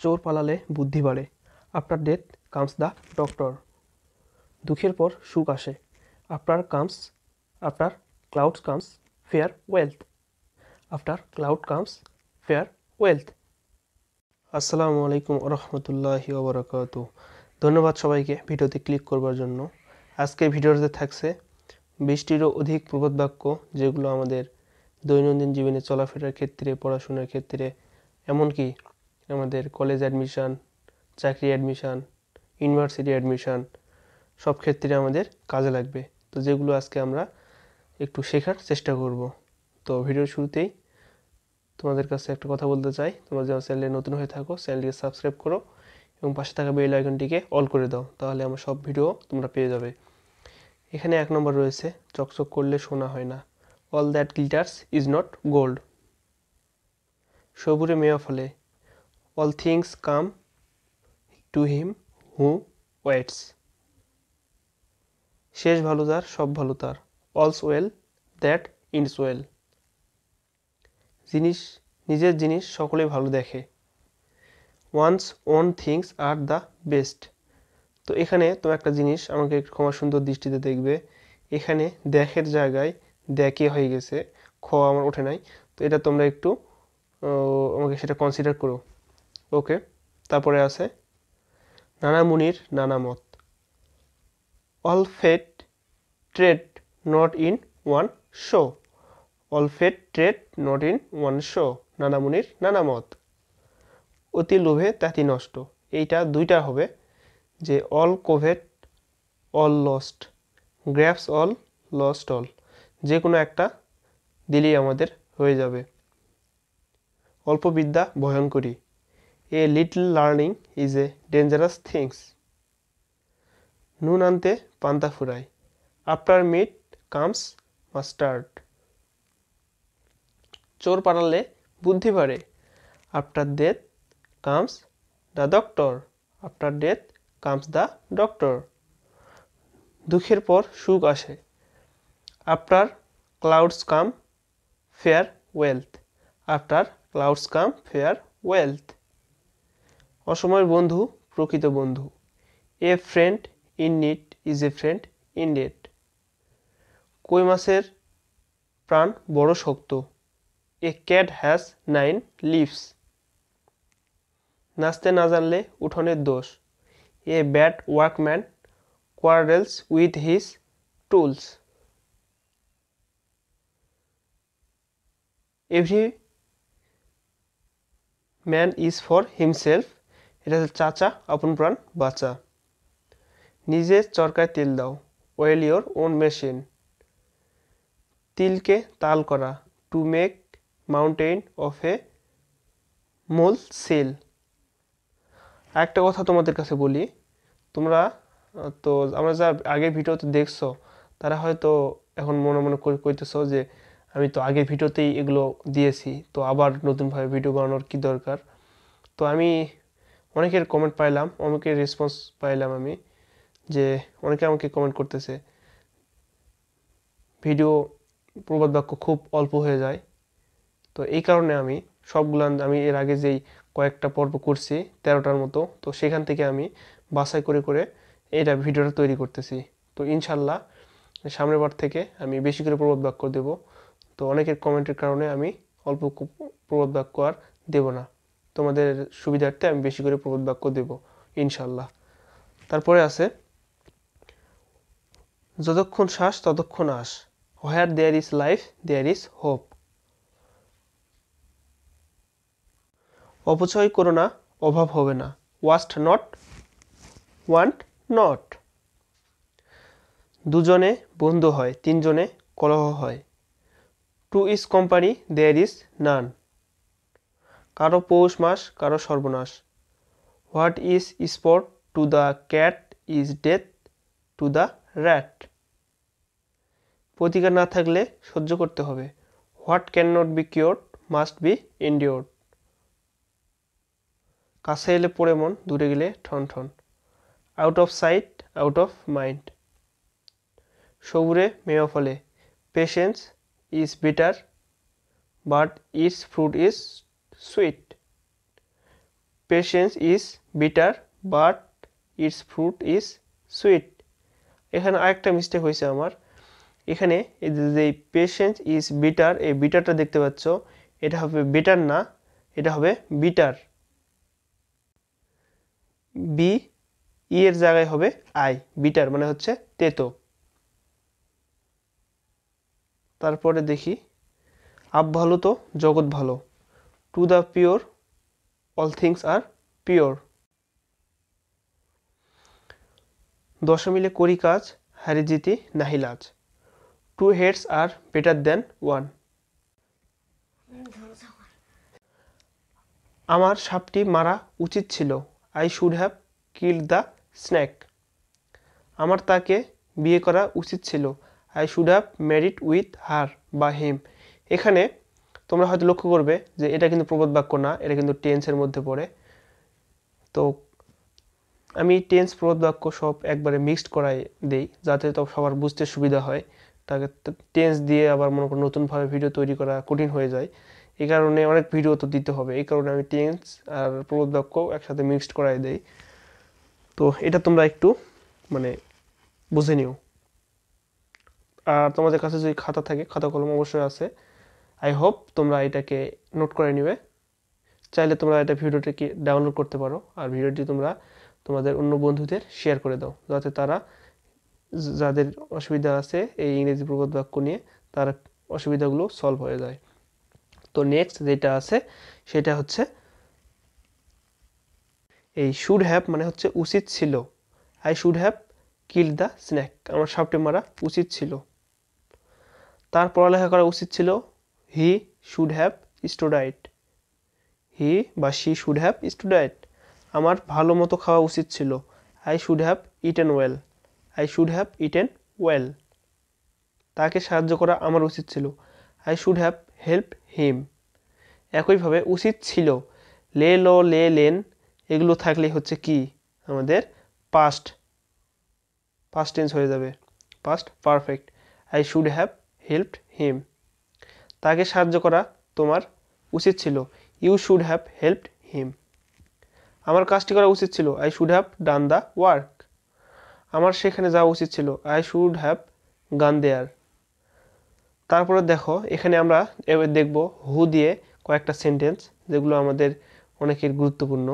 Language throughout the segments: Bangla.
চোর পালালে বুদ্ধি বাড়ে। After death comes the doctor. দুঃখের পর সুখ আসে। After clouds comes fair wealth. After cloud comes fair wealth. আসসালামু আলাইকুম রহমতুল্লাহি ওবরাকাতু। ধন্যবাদ সবাইকে ভিডিওতে ক্লিক করবার জন্য। আজকে ভিডিওতে থাকছে 20টিরও অধিক প্রবাদ বাক্য, যেগুলো আমাদের দৈনন্দিন জীবনে চলাফেরার ক্ষেত্রে, পড়াশোনার ক্ষেত্রে, এমনকি আমাদের কলেজ অ্যাডমিশান, চাকরি অ্যাডমিশান, ইউনিভার্সিটি অ্যাডমিশান সব ক্ষেত্রে আমাদের কাজে লাগবে। তো যেগুলো আজকে আমরা একটু শেখার চেষ্টা করব। তো ভিডিওর শুরুতেই তোমাদের কাছে একটা কথা বলতে চাই, তোমরা যেন চ্যানেলে নতুন হয়ে থাকো, চ্যানেলটিকে সাবস্ক্রাইব করো এবং পাশে থাকা বেল আইকনটিকে অল করে দাও, তাহলে আমার সব ভিডিও তোমরা পেয়ে যাবে। এখানে 1 নম্বর রয়েছে, চকচক করলে সোনা হয় না। All that glitters is not gold. সবুরে মেওয়া ফলে। All things come to him who waits. শেষ ভালো যার সব ভালো তার। All's well that ends well. নিজের জিনিস সকলেই ভালো দেখে। One's own things are the best. তো এখানে তো একটা জিনিস আমাকে ক্ষমা সুন্দর দৃষ্টিতে দেখবে, এখানে দেখের জায়গায় দেখে হয়ে গেছে, খ আমার ওঠে নাই। তো এটা তোমরা একটু আমাকে সেটা কনসিডার করো। ওকে, তারপরে আছে নানা মুনির নানা মত। All fate trade not in one show. All fate trade not in one show. নানা মুনির নানা মত। অতি লোভে তাতি নষ্ট। এইটা দুইটা হবে, যে all covet all lost, grasp all lost all, যে কোনো একটা দিলেই আমাদের হয়ে যাবে। অল্প বিদ্যা ভয়ঙ্করী। A little learning is a dangerous things. নুন আনতে পান্তা ফুরায়। After meat comes mustard. চোর পালালে বুদ্ধি বাড়ে। After death comes the doctor. After death comes the doctor. দুঃখের পর সুখ আসে। After clouds come fair wealth. After clouds come fair wealth. অসময়ের বন্ধু প্রকৃত বন্ধু। এ friend in need is a friend in dead. কই মাছের প্রাণ বড় শক্ত। A cat has 9 lives. নাচতে না জানলে উঠোনের দোষ। A bad workman quarrels with his tools. Every man is for himself. এটা হচ্ছে চাচা আপন প্রাণ বাঁচা। নিজের চরকায় তেল দাও। Oil your own machine. তিলকে তাল করা। To make mountain of a mole cell. একটা কথা তোমাদের কাছে বলি, তোমরা তো আমরা যা আগের ভিডিওতে দেখছো, তারা হয়তো এখন মনে মনে কইতেছো যে আমি তো আগের ভিডিওতেই এগুলো দিয়েছি, তো আবার নতুনভাবে ভিডিও বানানোর কি দরকার। তো আমি অনেকের কমেন্ট পাইলাম, অনেকের রেসপন্স পাইলাম আমি, যে অনেকে আমাকে কমেন্ট করতেছে ভিডিও প্রবাদ বাক্য খুব অল্প হয়ে যায়। তো এই কারণে আমি আমি এর আগে যেই কয়েকটা পর্ব করছি 13টার মতো, তো সেখান থেকে আমি বাছাই করে করে এটা ভিডিওটা তৈরি করতেছি। তো ইনশাল্লাহ সামনের বার থেকে আমি বেশি করে প্রবাদ বাক্য দেব। তো অনেকের কমেন্টের কারণে আমি অল্প প্রবাদ বাক্য আর দেব না, তোমাদের সুবিধার্থে আমি বেশি করে প্রবাদ বাক্য দেব ইনশাল্লাহ। তারপরে আছে যতক্ষণ শ্বাস ততক্ষণ আস। Where there is life there is hope. অপচয় করো না, অভাব হবে না। Waste not want not. দুজনে বন্ধু হয়, তিনজনে কলহ হয়। Two is company there is none. কারো পৌষ মাস কারো সর্বনাশ। What is sport to the cat is death to the rat. প্রতিকার না থাকলে সহ্য করতে হবে। What can not be cured must be endured. কাছে এলে পড়ে মন, দূরে গেলে ঠন ঠন। Out of sight out of mind. সবুরে মেওয়া ফলে। Patience is bitter but its fruit is sweet. Patience is bitter but its fruit is sweet. এখানে আরেকটা মিস্টেক হয়েছে আমার। এখানে এই যে পেশেন্স ইজ বিটার, এই বিটারটা দেখতে পাচ্ছ, এটা হবে বিটার না, এটা হবে বিটার। বি ই এর জায়গায় হবে আই, বিটার মানে হচ্ছে তেতো। তারপরে দেখি আপ ভালো তো জগৎ ভালো, to the pure all things are pure. 10 মিলে করি কাজ, হারি জিতি নাহি লাজ, two heads are better than one. আমার সাপটি মারা উচিত ছিল, I should have killed the snake. আমার তাকে বিয়ে করা উচিত ছিল, I should have married with her বা হিম। এখানে তোমরা হয়তো লক্ষ্য করবে যে এটা কিন্তু প্রবাদ বাক্য না, এটা কিন্তু টেন্সের মধ্যে পড়ে। তো আমি টেন্স প্রবাদ বাক্য সব একবারে মিক্সড করাই দেই, যাতে তো সবার বুঝতে সুবিধা হয়। তাকে টেন্স দিয়ে আবার মনে করো নতুনভাবে ভিডিও তৈরি করা কঠিন হয়ে যায়, এই কারণে অনেক ভিডিও তো দিতে হবে, এই কারণে আমি টেন্স আর প্রবাদ বাক্য একসাথে মিক্সড করাই দেই। তো এটা তোমরা একটু মানে বুঝে নিও। আর তোমাদের কাছে যদি খাতা থাকে, খাতা কলম অবশ্যই আছে, আই হোপ তোমরা এটাকে নোট করে নিবে। চাইলে তোমরা এটা ভিডিওটাকে ডাউনলোড করতে পারো, আর ভিডিওটি তোমরা তোমাদের অন্য বন্ধুদের শেয়ার করে দাও, যাতে তারা যাদের অসুবিধা আছে এই ইংরেজি প্রবাদ বাক্য নিয়ে, তার অসুবিধাগুলো সলভ হয়ে যায়। তো নেক্সট যেটা আছে সেটা হচ্ছে এই শুড হ্যাভ মানে হচ্ছে উচিত ছিল, I should have killed the snake, আমার সাপটি মারা উচিত ছিল। তার পড়ালেখা করা উচিত ছিল, হি শুড হ্যাভ স্টুডাইড, হি বা শি শুড হ্যাভ স্টুডাইড। আমার ভালো মতো খাওয়া উচিত ছিল, I should have eaten well, I should have eaten well. তাকে সাহায্য করা আমার উচিত ছিল, I should have help him. একইভাবে উচিত ছিল, লে ল লে লেন এগুলো থাকলেই হচ্ছে কি আমাদের পাস্ট টেন্স হয়ে যাবে, past perfect. I should have helped him. তাকে সাহায্য করা তোমার উচিত ছিল, you should have helped him. আমার কাজটি করা উচিত ছিল, I should have done the work. আমার সেখানে যাওয়া উচিত ছিল, আই শুড হ্যাভ গান দেয়ার। তারপরে দেখো এখানে আমরা এবার দেখব হু দিয়ে কয়েকটা সেন্টেন্স, যেগুলো আমাদের অনেকের গুরুত্বপূর্ণ।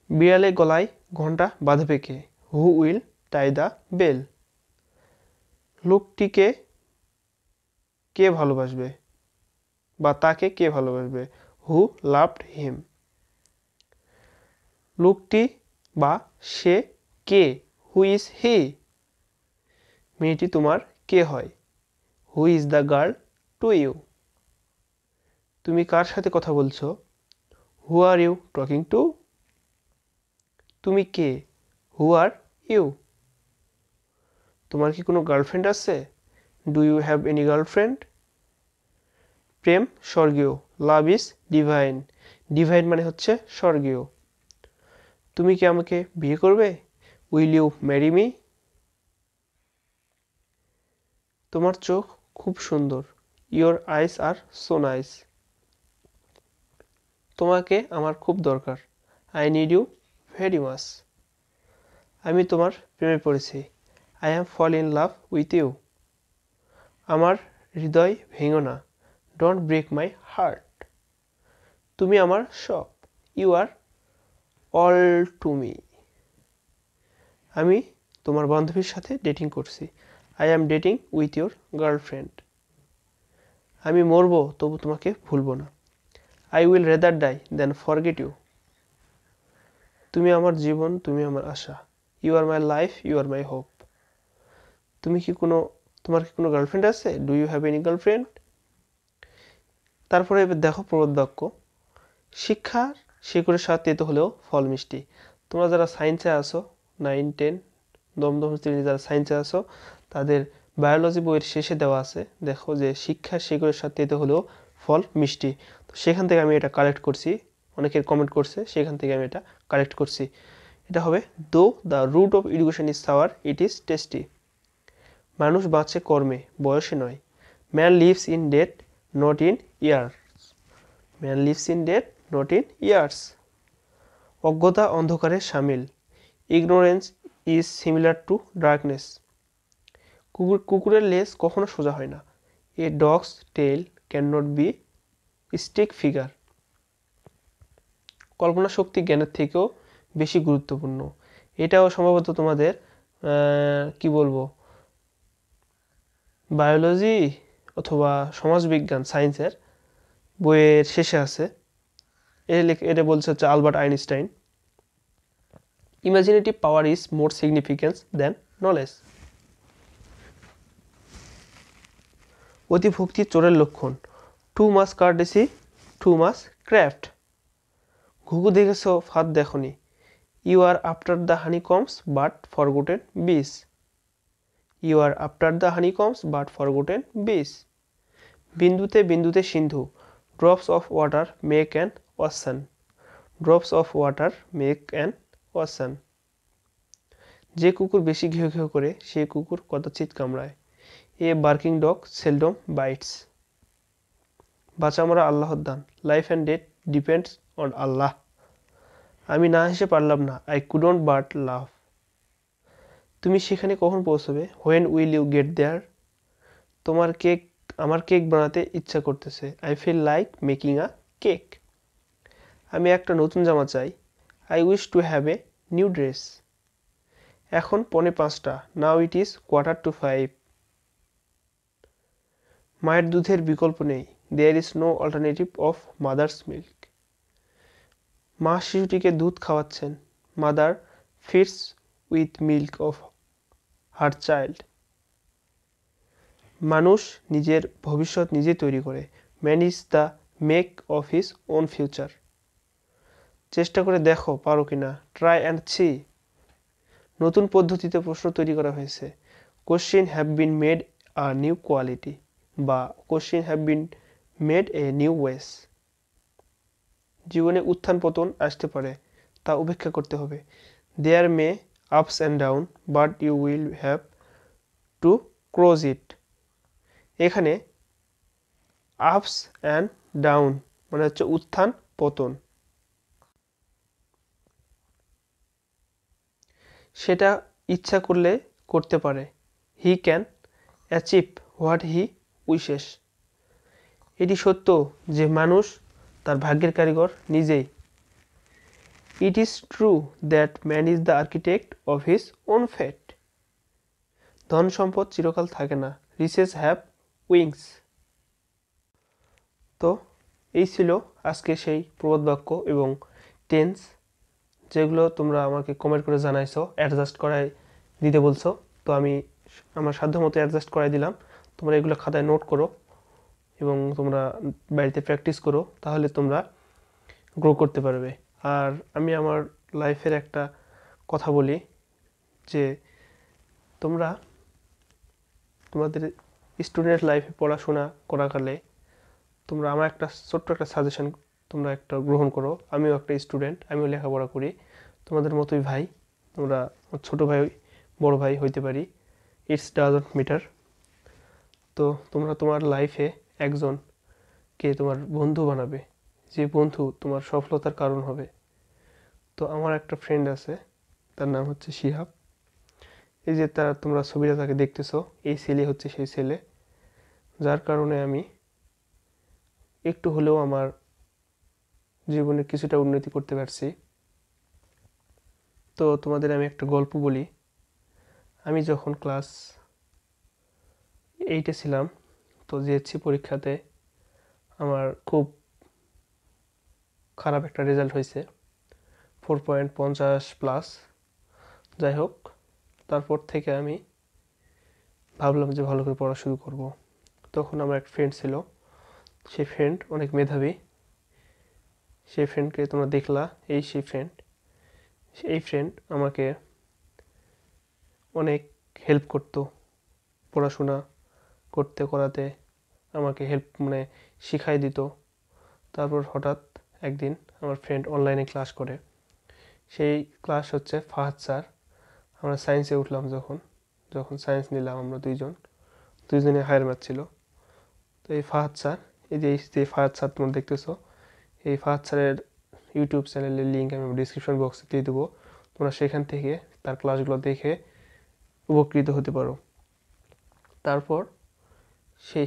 বিড়ালে গলায় ঘন্টা বাঁধবে কে, who will tie the bell. লোকটিকে কে ভালোবাসবে বা তাকে কে ভালোবাসবে, হু লাভড হিম। লোকটি বা সে কে, হু ইজ হি। মেয়েটি তোমার কে হয়, who is the girl to you. তুমি কার সাথে কথা বলছো, who are you talking to. তুমি কে, হু আর ইউ। তোমার কি কোনো গার্লফ্রেন্ড আছে, do you have any girlfriend. প্রেম স্বর্গীয়, লাভ ইজ ডিভাইন। ডিভাইন মানে হচ্ছে স্বর্গীয়। তুমি কি আমাকে বিয়ে করবে, উইল ইউ ম্যারি মি। তোমার চোখ খুব সুন্দর, your eyes are so nice. তোমাকে আমার খুব দরকার, I need you very much. আমি তোমার প্রেমে পড়েছি, I am fall in love with you. আমার হৃদয় ভেঙো না, ডোন্ট ব্রেক মাই হার্ট। তুমি আমার সব, you are all to me. আমি তোমার বান্ধবীর সাথে ডেটিং করছি, I am dating with your girlfriend. আমি মরবো তবু তোমাকে ভুলবো না, I will rather die then forget you. তুমি আমার জীবন, তুমি আমার আশা, you are my life, you are my hope. তোমার কি কোনো গার্লফ্রেন্ড আছে, do you have any girlfriend. তারপরে এবার দেখো প্রবাদ বাক্য, শিক্ষার শিকড়ের স্বাদ তেতো হলেও ফল মিষ্টি। তোমরা যারা সায়েন্সে আসো, 9, 10 দমদম শ্রেণী যারা সায়েন্সে আসো, তাদের বায়োলজি বইয়ের শেষে দেওয়া আছে, দেখো যে শিক্ষার শিকড়ের স্বাদ তেতো হলেও ফল মিষ্টি। তো সেখান থেকে আমি এটা কালেক্ট করছি, অনেকের কমেন্ট করছে, সেখান থেকে আমি এটা কালেক্ট করছি। এটা হবে, though the root of education is sour, it is tasty. মানুষ বাঁচে কর্মে, বয়সে নয়। Man lives in death, not in years. Man lives in death, not in years. অজ্ঞতা অন্ধকারে শামিল। Ignorance is similar to darkness. কুকুরের লেজ কখনো সোজা হয় না। A dog's tail cannot be stick figure. কল্পনা শক্তি জ্ঞানের থেকেও বেশি গুরুত্বপূর্ণ। এটাও সম্ভবত তোমাদের কি বলবো, বায়োলজি অথবা সমাজবিজ্ঞান সায়েন্সের বইয়ের শেষে আছে। এটা বলছে হচ্ছে Albert Einstein. Imaginative power is more significance than knowledge. অতিভক্তি চোরের লক্ষণ। Too much courtesy, too much craft. ঘুঘু দেখেছ ফাঁদ দেখনি। You are after the honey combs but forgotten bees. You are after the honey combs but forgotten bees. বিন্দুতে বিন্দুতে সিন্ধু। Drops of water make an ocean. Drops of water make an ocean. যে কুকুর বেশি ঘেউ ঘেউ করে সে কুকুর কদাচিৎ কামড়ায়। A barking dog seldom bites. বাঁচা মরা আল্লাহর দান। Life and death depends on Allah. আমি না হেসে পারলাম না। I couldn't but love. তুমি সেখানে কখন পৌঁছবে? When will you get there? আমার কেক বানাতে ইচ্ছা করতেছে। I feel like making a cake. আমি একটা নতুন জামা চাই। I wish to have a new dress. এখন 4:45। Now it is 4:45। মায়ের দুধের বিকল্প নেই। দেয়ার is no alternative of mother's milk. মা শিশুটিকে দুধ খাওয়াচ্ছেন। Mother feeds with milk of her child. মানুষ নিজের ভবিষ্যৎ নিজে তৈরি করে। Man is the make of his own future. চেষ্টা করে দেখো পারো কিনা। Try and see. নতুন পদ্ধতিতে প্রশ্ন তৈরি করা হয়েছে। Question have been made a new quality বা question have been made a new ways. জীবনে উত্থান পতন আসতে পারে, তা উপেক্ষা করতে হবে। There may ups and down but you will have to cross it. এখানে আপস অ্যান্ড ডাউন মানে হচ্ছে উত্থান পতন। সেটা ইচ্ছা করলে করতে পারে। He can achieve what he wishes. এটি সত্য যে মানুষ তার ভাগ্যের কারিগর নিজেই। It is true that man is the architect of his own fate. ধন সম্পদ চিরকাল থাকে না। Riches have wings. তো এই ছিল আজকে সেই প্রবাদ বাক্য এবং টেন্স যেগুলো তোমরা আমাকে কমেন্ট করে জানাইছো, অ্যাডজাস্ট করাই দিতে বলছো। তো আমি আমার সাধ্যমতো অ্যাডজাস্ট করাই দিলাম। তোমরা এগুলো খাতায় নোট করো এবং তোমরা বাড়িতে প্র্যাকটিস করো, তাহলে তোমরা গ্রো করতে পারবে। আর আমি আমার লাইফের একটা কথা বলি যে তোমরা তোমাদের স্টুডেন্ট লাইফে পড়াশোনা করাকালে তোমরা আমার একটা ছোট্ট একটা সাজেশন তোমরা একটা গ্রহণ করো। আমিও একটা স্টুডেন্ট, আমিও লেখাপড়া করি, তোমাদের মতোই ভাই। তোমরা ছোটো ভাই বড় ভাই হইতে পারি, ইটস ডাজন্ট ম্যাটার। তো তোমরা তোমার লাইফে একজনকে তোমার বন্ধু বানাবে, যে বন্ধু তোমার সফলতার কারণ হবে। তো আমার একটা ফ্রেন্ড আছে, তার নাম হচ্ছে শিহাব। এই যে তোমরা ছবিটা তাকে দেখতেছো, এই ছেলে হচ্ছে সেই ছেলে যার কারণে আমি একটু হলেও আমার জীবনে কিছুটা উন্নতি করতে পারছি। তো তোমাদের আমি একটা গল্প বলি। আমি যখন ক্লাস 8-এ ছিলাম, তো জিএসসি পরীক্ষাতে আমার খুব খারাপ একটা রেজাল্ট হয়েছে, 4.50+। যাই হোক, তারপর থেকে আমি ভাবলাম যে ভালো করে পড়া শুরু করব। তখন আমার এক ফ্রেন্ড ছিল, সেই ফ্রেন্ড অনেক মেধাবী। সেই ফ্রেন্ডকে তোমরা দেখলা, এই ফ্রেন্ড আমাকে অনেক হেল্প করতো পড়াশোনা করাতে, আমাকে হেল্প মানে শিখাই দিত। তারপর হঠাৎ একদিন আমার ফ্রেন্ড অনলাইনে ক্লাস করে। সেই ক্লাস হচ্ছে ফাহাদ স্যার। আমরা সায়েন্সে উঠলাম, যখন সায়েন্স নিলাম আমরা দুইজনে হায়ার ম্যাথ ছিল। তো এই ফাহাদ স্যার, এই যে ফাহাদ স্যার তোমরা দেখতেছো, এই ফাহাদ স্যারের ইউটিউব চ্যানেলের লিঙ্ক আমি ডিসক্রিপশন বক্সে দিয়ে দেবো, তোমরা সেখান থেকে তার ক্লাসগুলো দেখে উপকৃত হতে পারো। তারপর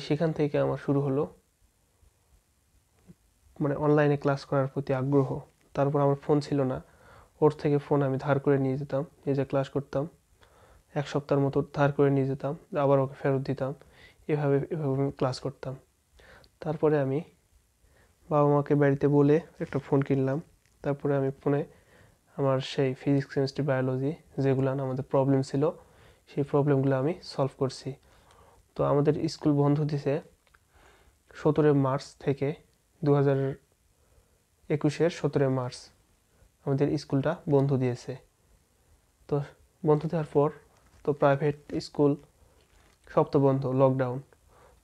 সেখান থেকে আমার শুরু হলো মানে অনলাইনে ক্লাস করার প্রতি আগ্রহ। তারপর আমার ফোন ছিল না, ওর থেকে ফোন আমি ধার করে নিয়ে যেতাম, নিজে ক্লাস করতাম, 1 সপ্তাহের মতো ধার করে নিয়ে যেতাম, আবার ওকে ফেরত দিতাম, এভাবে আমি ক্লাস করতাম। তারপরে আমি বাবা মাকে বাড়িতে বলে একটা ফোন কিনলাম। তারপরে আমি ফোনে আমার সেই ফিজিক্স কেমিস্ট্রি বায়োলজি যেগুলো আমাদের প্রবলেম ছিল সেই প্রবলেমগুলো আমি সলভ করছি। তো আমাদের স্কুল বন্ধ দিছে 17 মার্চ থেকে, 2021-এর 17 মার্চ আমাদের স্কুলটা বন্ধ দিয়েছে। তো বন্ধ দেওয়ার পর তো প্রাইভেট স্কুল সব তো বন্ধ, লকডাউন।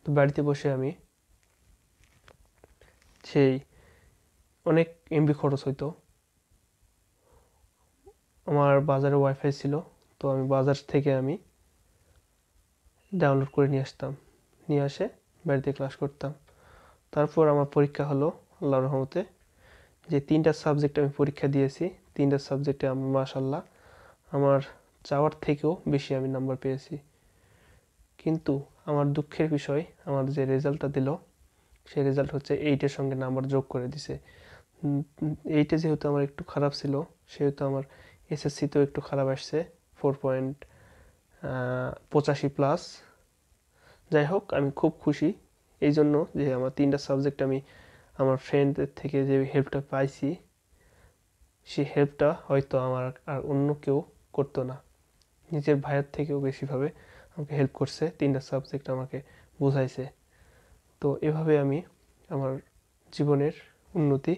তো বাড়িতে বসে আমি সেই অনেক এমবি খরচ হইতো। আমার বাজারে ওয়াইফাই ছিল, তো আমি বাজার থেকে আমি ডাউনলোড করে নিয়ে আসতাম, নিয়ে আসে বাড়িতে ক্লাস করতাম। তারপর আমার পরীক্ষা হলো আল্লাহর রহমতে। যে 3টা সাবজেক্ট আমি পরীক্ষা দিয়েছি, 3টা সাবজেক্টে আমি মাশাআল্লাহ আমার চাওয়ার থেকেও বেশি আমি নাম্বার পেয়েছি। কিন্তু আমার দুঃখের বিষয়, আমার যে রেজাল্টটা দিল সেই রেজাল্ট হচ্ছে 8-এর সঙ্গে নাম্বার যোগ করে দিছে। 8-এ যেহেতু আমার একটু খারাপ ছিল, সেহেতু আমার এসএসসিতেও একটু খারাপ আসছে, 4.85 প্লাস। যাই হোক, আমি খুব খুশি এই জন্য যে আমার 3টা সাবজেক্ট আমি আমার ফ্রেন্ডদের থেকে যে হেল্পটা পাইছি, সেই হেল্পটা হয়তো আমার আর অন্য কেউ করতো না। নিজের ভাইয়ের থেকেও বেশিভাবে আমাকে হেল্প করছে, 3টা সাবজেক্ট আমাকে বোঝাইছে। তো এভাবে আমি আমার জীবনের উন্নতি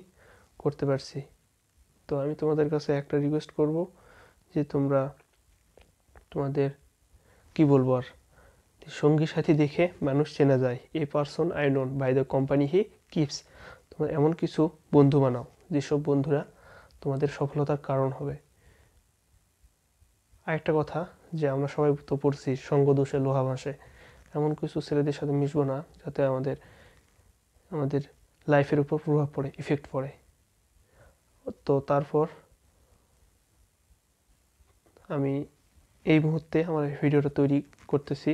করতে পারছি। তো আমি তোমাদের কাছে একটা রিকোয়েস্ট করব যে তোমরা তোমাদের কি বলবো আর, সঙ্গী সাথী দেখে মানুষ চেনা যায়, a person I known by the company he keeps. তোমরা এমন কিছু বন্ধু বানাও যেসব বন্ধুরা তোমাদের সফলতার কারণ হবে। আরেকটা কথা, যে আমরা সবাই তো পড়ছি সঙ্গ দোষে লোহা ভাসে, এমন কিছু ছেলেদের সাথে মিশবো না যাতে আমাদের লাইফের উপর প্রভাব পড়ে, ইফেক্ট পড়ে। তো তারপর আমি এই মুহূর্তে আমার এই ভিডিওটা তৈরি করতেছি।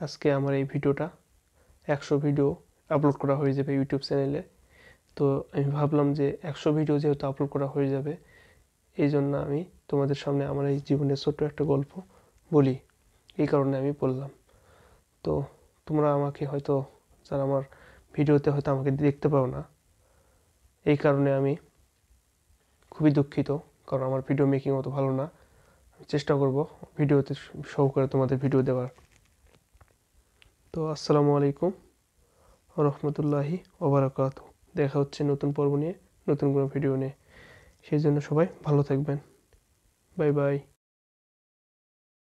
আজকে আমার এই ভিডিওটা 100 ভিডিও আপলোড করা হয়ে যাবে ইউটিউব চ্যানেলে। তো আমি ভাবলাম যে 100 ভিডিও যেহেতু আপলোড করা হয়ে যাবে, এই জন্য আমি তোমাদের সামনে আমার এই জীবনের ছোট্ট একটা গল্প বলি, এই কারণে আমি বললাম। তো তোমরা আমাকে হয়তো, যারা আমার ভিডিওতে হয়তো আমাকে দেখতে পাও না, এই কারণে আমি খুবই দুঃখিত, কারণ আমার ভিডিও মেকিং অত ভালো না। আমি চেষ্টা করব ভিডিওতে সহকারে তোমাদের ভিডিও দেওয়ার। তো আসসালামু আলাইকুম রহমতুল্লাহি ওবারাকাতুহু। দেখা হচ্ছে নতুন পর্ব নিয়ে, নতুন কোনো ভিডিও নিয়ে। সেই জন্য সবাই ভালো থাকবেন। Bye bye.